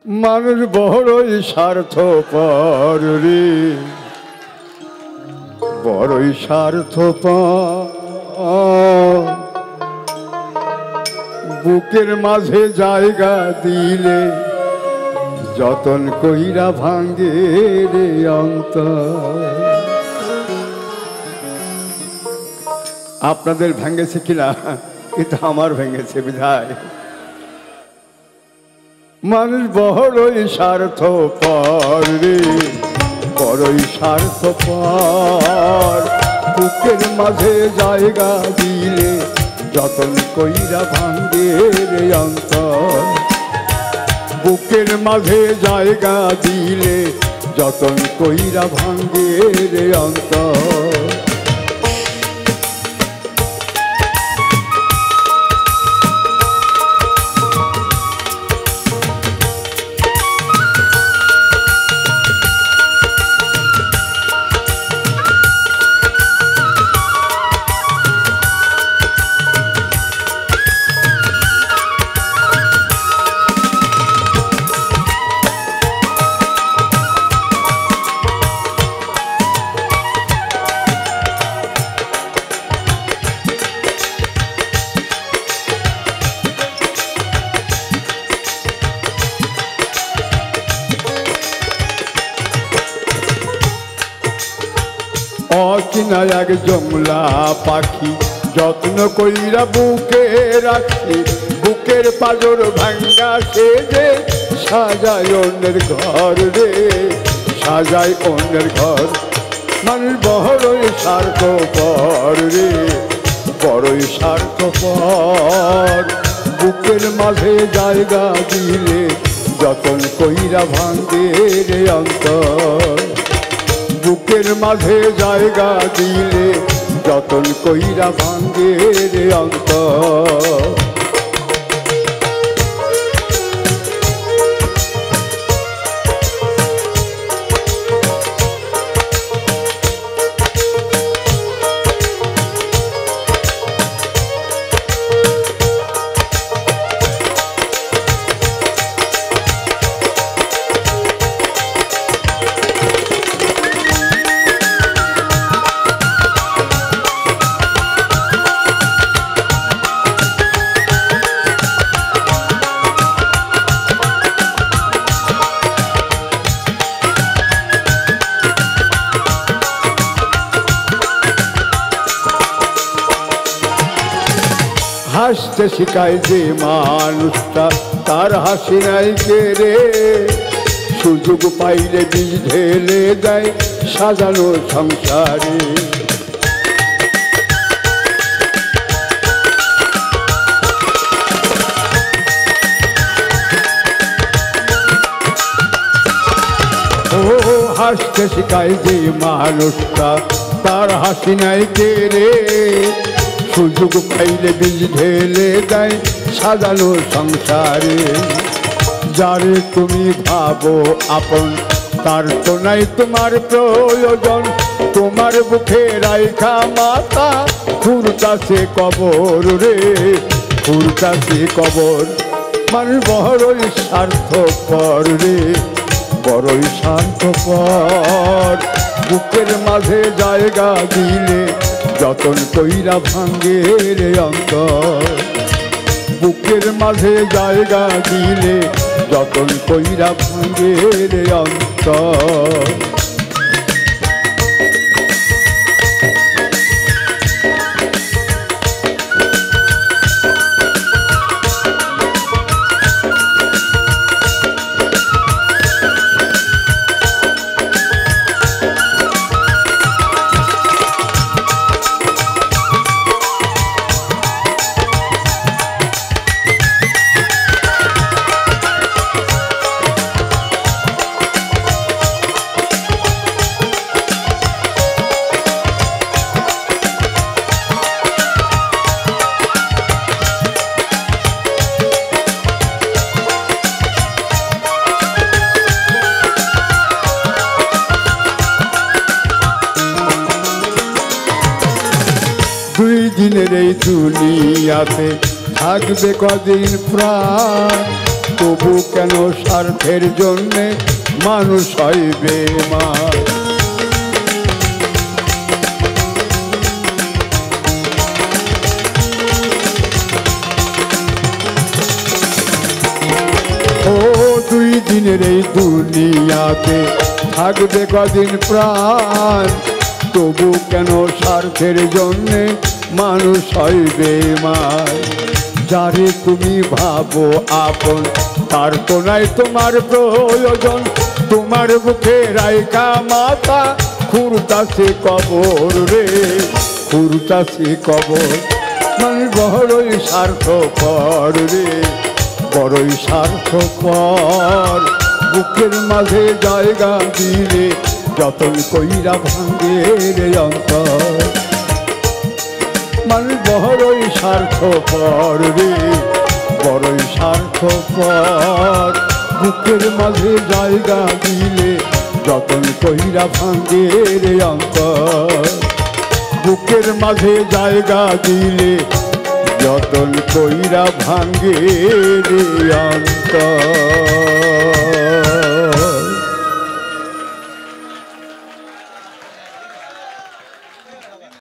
মানুষ বড়ই স্বার্থপর রে, বড়ই স্বার্থপর। বুকের মাঝে জায়গা দিলে যতন কইরা ভাঙ্গে রে অন্তর। আপনাদের ভেঙেছে কিনা, কিন্তু আমার ভেঙেছে বিধায়। মানুষ বড়ই স্বার্থপর রে, বড়ই স্বার্থপর। বুকের মাঝে জায়গা দিলে যতন কইরা ভাঙ্গে রে অন্তর। বুকের মাঝে জায়গা দিলে যতন কইরা ভাঙ্গে রে অন্তর। অচিনা এক জমলা পাখি যত্ন কইরা বুকে রাখি। বুকের পাজর ভাঙ্গা সে যে সাজায় অন্যের ঘর রে, সাজায় অন্যের ঘর। মানুষ বড়ই স্বার্থপর রে, বড়ই স্বার্থপর। বুকের মাঝে জায়গা দিলে যতন কইরা ভাঙ্গে রে অন্তর। বুকের মাঝে জায়গা দিলে যতন কইরা ভাঙ্গে রে অন্তর। হাসতে শিখায় যে মানুষটা তার হাসি নাই কে রে। সুযোগ পাইলে বীজ ঢেলে দেয় সাজানো সংসারে। ও হাসতে শিখায় যে মানুষটা তার হাসি নাই কে রে। সুযোগ পাইলে বীজ ঢেলে দেয় সাজানো সংসারে। যারে তুমি ভাবো আপন তার তো নাই তোমার প্রয়োজন। তোমার বুকে রাইখা মাথা ফুরতাছে কবর রে, ফুরতাছে কবর। মানুষ বড়ই স্বার্থপর রে, বড়ই স্বার্থপর। বুকের মাঝে জায়গা দিলে যতন কইরা ভাঙ্গে রে অন্তর। বুকের মাঝে জায়গা দিলে যতন কইরা ভাঙ্গে রে অন্তর। দিনের এই দুনিয়াতে থাকবে কদিন প্রাণ। তবু কেন স্বার্থের জন্যে মানুষ হয় বেঈমান। ও দুই দিনের এই দুনিয়াতে থাকবে কদিন প্রাণ, তবু কেন স্বার্থের জন্যে মানুষ হয় বেঈমান। যারে তুমি ভাবো আপন তার তো নাই তোমার প্রয়োজন, তোমার বুকে রাইকা মাথা খুঁড়তাছে কবর রে, খুঁড়তাছে কবর। মানে বড়ই স্বার্থপর রে, বড়ই স্বার্থপর। বুকের মাঝে জায়গা দিলে যতন কইরা ভাঙে রে অন্তর। মানে বড়ই স্বার্থপর রে, বড়ই স্বার্থপর। বুকের মাঝে জায়গা দিলে যতন কইরা ভাঙে রে অন্তর। বুকের মাঝে জায়গা দিলে যতন কইরা ভাঙে রে অন্তর।